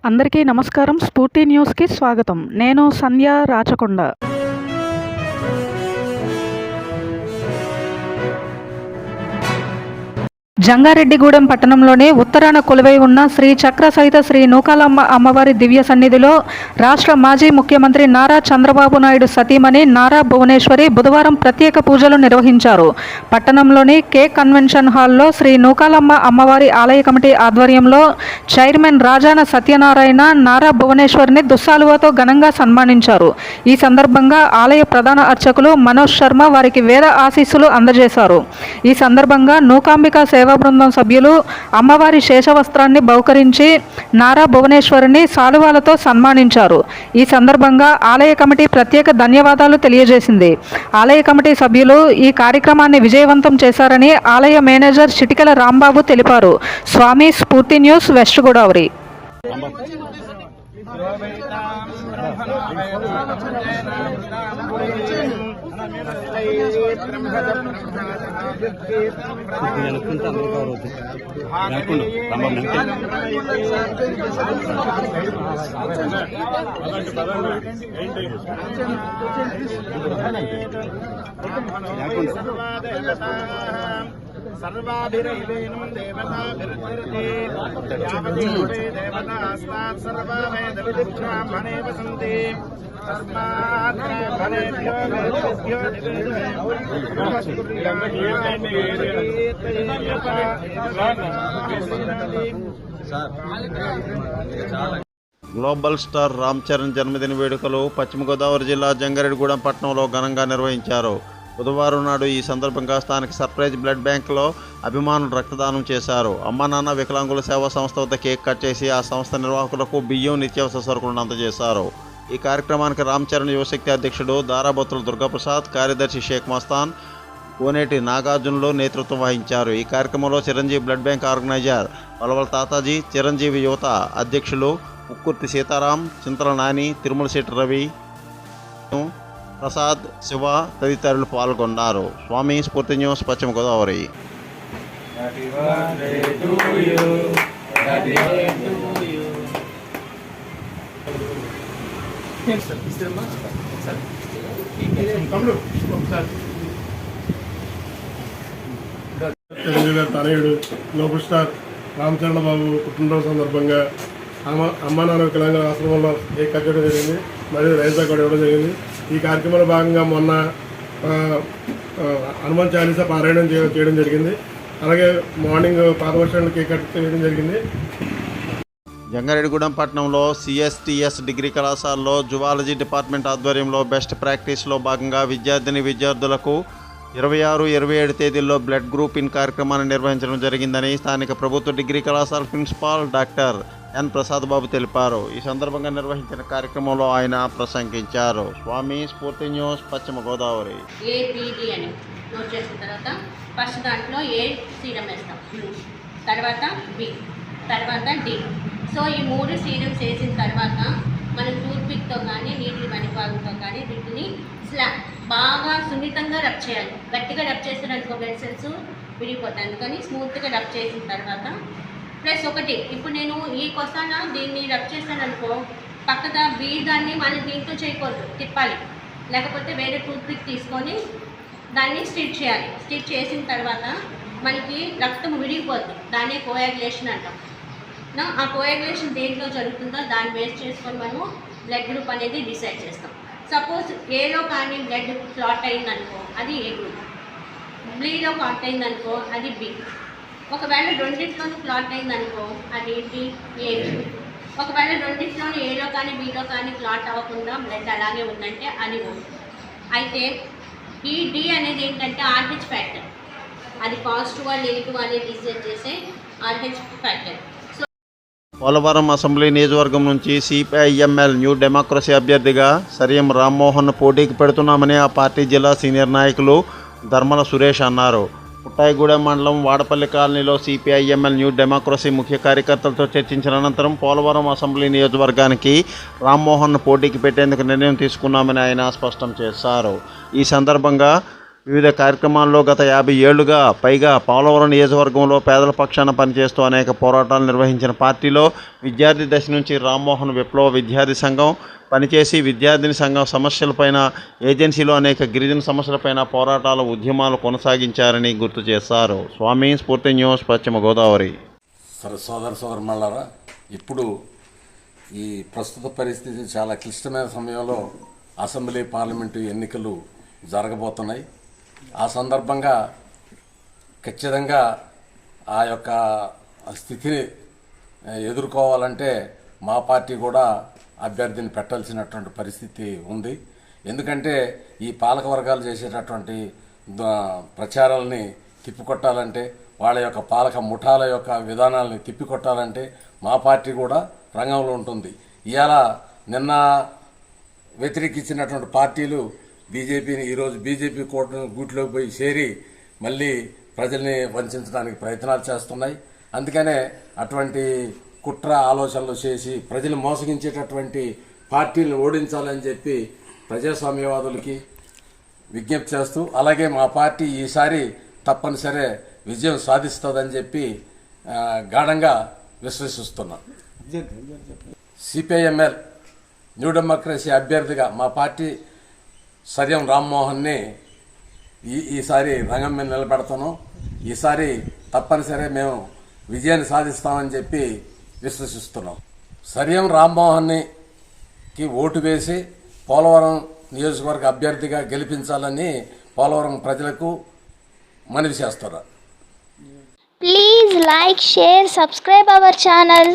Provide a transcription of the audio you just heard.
అందరికీ నమస్కారం. స్ఫూర్తి న్యూస్కి స్వాగతం. నేను సంధ్య రాచకొండ. జంగారెడ్డిగూడెం పట్టణంలోని ఉత్తరాన కొలువై ఉన్న శ్రీ చక్ర సహిత శ్రీ నూకాలమ్మ అమ్మవారి దివ్య సన్నిధిలో రాష్ట్ర మాజీ ముఖ్యమంత్రి నారా చంద్రబాబు నాయుడు సతీమణి నారా భువనేశ్వరి బుధవారం ప్రత్యేక పూజలు నిర్వహించారు. పట్టణంలోని కే కన్వెన్షన్ హాల్లో శ్రీ నూకాలమ్మ అమ్మవారి ఆలయ కమిటీ ఆధ్వర్యంలో చైర్మన్ రాజాన సత్యనారాయణ నారా భువనేశ్వరిని దుస్సాలువతో ఘనంగా సన్మానించారు. ఈ సందర్భంగా ఆలయ ప్రధాన అర్చకులు మనోజ్ శర్మ వారికి వేద ఆశీస్సులు అందజేశారు. ఈ సందర్భంగా నూకాంబిక సేవా బృందం సభ్యులు అమ్మవారి శేషవస్త్రాన్ని బహుకరించి నారా భువనేశ్వరిని సాలువాలతో సన్మానించారు. ఈ సందర్భంగా ఆలయ కమిటీ ప్రత్యేక ధన్యవాదాలు తెలియజేసింది. ఆలయ కమిటీ సభ్యులు ఈ కార్యక్రమాన్ని విజయవంతం చేశారని ఆలయ మేనేజర్ చిటికల రాంబాబు తెలిపారు. స్వామి స్ఫూర్తి న్యూస్, వెస్ట్ గోదావరి. सर्वाभिरैवेनं देवताभिर्जयते यावत्सूरे देवतास्तात् सर्वा वेदविदुःखामणे वसन्ति तस्मात् फलेभ्यो वेदेभ्यो గ్లోబల్ స్టార్ రామ్ చరణ్ జన్మదిన వేడుకలు పశ్చిమ గోదావరి జిల్లా జంగారెడ్డిగూడెం పట్టణంలో ఘనంగా నిర్వహించారు. బుధవారం నాడు ఈ సందర్భంగా స్థానిక సర్ప్రైజ్ బ్లడ్ బ్యాంకులో అభిమానులు రక్తదానం చేశారు. అమ్మ నాన్న వికలాంగుల సేవా సంస్థ వద్ద కేక్ కట్ చేసి ఆ సంస్థ నిర్వాహకులకు బియ్యం, నిత్యావసర సరుకులను అందజేశారు. ఈ కార్యక్రమానికి రామ్ చరణ్ యువశక్తి అధ్యక్షుడు దారాబత్తుల దుర్గాప్రసాద్, కార్యదర్శి షేక్ మస్తాన్, కోనేటి నాగార్జునులు నేతృత్వం వహించారు. ఈ కార్యక్రమంలో Chiranjeevi blood bank organiser Valavala Tatajee, Chiranjeevi యువత అధ్యక్షులు ముక్కుర్తి సీతారాం, చింతల నాని, తిరుమల శెట్టి రవి, ప్రసాద్, శివ తదితరులు పాల్గొన్నారు. స్వామి స్ఫూర్తి న్యూస్, పశ్చిమ గోదావరి. తనయుడు గ్లోబల్ స్టార్ రామ్ చరణ్ బాబు పుట్టినరోజు సందర్భంగా అమ్మ నాన్న వికలాంగుల ఆశ్రమంలో కేక్ కట్ చేయడం జరిగింది, మరియు రైస్ కూడా ఇవ్వడం జరిగింది. ఈ కార్యక్రమంలో భాగంగా మొన్న హనుమాన్ చాలీసా పారాయణం చేయడం జరిగింది. అలాగే మార్నింగ్ పాత బస్ స్టాండ్ కేక్ కట్ చేయడం జరిగింది. జంగారెడ్డిగూడెం పట్టణంలో సిఎస్టిఎస్ డిగ్రీ కళాశాలలో జువాలజీ డిపార్ట్మెంట్ ఆధ్వర్యంలో బెస్ట్ ప్రాక్టీస్లో భాగంగా విద్యార్థులకు 26, 27 తేదీల్లో బ్లడ్ గ్రూప్ ఇన్ కార్యక్రమాన్ని నిర్వహించడం జరిగిందని స్థానిక ప్రభుత్వ డిగ్రీ కళాశాల principal doctor N Prasad Babu తెలిపారు. ఈ సందర్భంగా నిర్వహించిన కార్యక్రమంలో ఆయన ప్రసంగించారు. స్వామి స్ఫూర్తి న్యూస్, పశ్చిమ గోదావరి. ఏబిడి అని నోట్ చేసిన తర్వాత ఫస్ట్ దాంట్లో ఏ సీరం వేస్తాం, తర్వాత బి, తర్వాత డి. సో ఈ 3 సీరమ్స్ వేసిన తర్వాత మనం టూత్పిక్తో కానీ నీటి మణిపాలతో కానీ వీటిని బాగా సున్నితంగా రబ్ చేయాలి. గట్టిగా రబ్ చేసినట్టుకో బ్లడ్ సెల్స్ విడిగిపోతాయి. అందుకని స్మూత్గా రబ్ చేసిన తర్వాత ప్లస్ ఒకటి, ఇప్పుడు నేను ఈ కొసాన దీన్ని రబ్ చేశాను అనుకో, పక్కన బీ దాన్ని మనం దీంతో చేయకూడదు, తిప్పాలి. లేకపోతే వేరే టూత్పిక్ తీసుకొని దాన్ని స్టిచ్ చేయాలి. స్టిచ్ చేసిన తర్వాత మనకి రక్తం విడిగిపోతుంది. దాన్నే కోయాగులేషన్ అంటాం. ఆ కోయాగులేషన్ దేంట్లో జరుగుతుందో దాన్ని బేస్ చేసుకొని మనము బ్లడ్ గ్రూప్ అనేది డిసైడ్ చేస్తాం. సపోజ్ ఏలో కానీ బ్లడ్ క్లాట్ అయిందనుకో అది ఏ గ్రూప్, బ్లీలో క్లాట్ అయిందనుకో అది బి. ఒకవేళ రెండింటిలోనూ క్లాట్ అయిందనుకో అది డి, ఏ గ్రూప్. ఒకవేళ రెండింటిలోనూ ఏలో కానీ బీలో కానీ క్లాట్ అవ్వకుండా బ్లడ్ అలాగే ఉందంటే అది ఓ. అయితే ఈ డి అనేది ఏంటంటే ఆర్హెచ్ ఫ్యాక్టర్. అది పాజిటివ్ నెగిటివ్ అనేది డిసైడ్ చేసే ఆర్హెచ్ ఫ్యాక్టర్. పోలవరం అసెంబ్లీ నియోజకవర్గం నుంచి సిపిఐఎంఎల్ న్యూ డెమోక్రసీ అభ్యర్థిగా సరియం రామ్మోహన్ పోటీకి పెడుతున్నామని ఆ పార్టీ జిల్లా సీనియర్ నాయకులు ధర్మల సురేష్ అన్నారు. పుట్టాయిగూడెం మండలం వాడపల్లి కాలనీలో సిపిఐఎంఎల్ న్యూ డెమోక్రసీ ముఖ్య కార్యకర్తలతో చర్చించిన అనంతరం పోలవరం అసెంబ్లీ నియోజకవర్గానికి రామ్మోహన్ పోటీకి పెట్టేందుకు నిర్ణయం తీసుకున్నామని ఆయన స్పష్టం చేశారు. ఈ సందర్భంగా వివిధ కార్యక్రమాల్లో గత 50 ఏళ్లుగా పైగా పోలవరం నియోజకవర్గంలో పేదల పక్షాన పనిచేస్తూ అనేక పోరాటాలు నిర్వహించిన పార్టీలో విద్యార్థి దశ నుంచి రామ్మోహన్ విప్లవ విద్యార్థి సంఘం పనిచేసి విద్యార్థిని సంఘం సమస్యలపైన ఏజెన్సీలో అనేక గిరిజన సమస్యలపైన పోరాటాలు ఉద్యమాలు కొనసాగించారని గుర్తు చేశారు. స్వామి స్ఫూర్తి న్యూస్, పశ్చిమ గోదావరి. సోదరులారా, ఇప్పుడు ఈ ప్రస్తుత పరిస్థితి చాలా క్లిష్టమైన సమయంలో అసెంబ్లీ పార్లమెంటు ఎన్నికలు జరగబోతున్నాయి. ఆ సందర్భంగా ఖచ్చితంగా ఆ యొక్క స్థితిని ఎదుర్కోవాలంటే మా పార్టీ కూడా అభ్యర్థిని పెట్టాల్సినటువంటి పరిస్థితి ఉంది. ఎందుకంటే ఈ పాలక వర్గాలు చేసేటటువంటి ప్రచారాలని తిప్పికొట్టాలంటే, వాళ్ళ యొక్క పాలక ముఠాల యొక్క విధానాలని తిప్పికొట్టాలంటే మా పార్టీ కూడా రంగంలో ఉంటుంది. ఇవాళ నిన్న వ్యతిరేకించినటువంటి పార్టీలు బీజేపీని ఈరోజు బీజేపీ గూట్లోకి పోయి చేరి మళ్ళీ ప్రజల్ని వంచడానికి ప్రయత్నాలు చేస్తున్నాయి. అందుకనే అటువంటి కుట్ర ఆలోచనలు చేసి ప్రజలు మోసగించేటటువంటి పార్టీలను ఓడించాలని చెప్పి ప్రజాస్వామ్యవాదులకి విజ్ఞప్తి చేస్తూ, అలాగే మా పార్టీ ఈసారి తప్పనిసరి విజయం సాధిస్తుందని చెప్పి గాఢంగా విశ్వసిస్తున్నాం. సిపిఐఎంఎల్ న్యూ డెమోక్రసీ అభ్యర్థిగా మా పార్టీ సర్యం రామ్మోహన్ని ఈసారి రంగం మీద నిలబెడతాను. ఈసారి తప్పనిసరి మేము విజయాన్ని సాధిస్తామని చెప్పి విశ్వసిస్తున్నాం. సర్యం రామ్మోహన్కి ఓటు వేసి పోలవరం నియోజకవర్గ అభ్యర్థిగా గెలిపించాలని పోలవరం ప్రజలకు మనవి చేస్తున్నారు. Please like, share, subscribe our channel.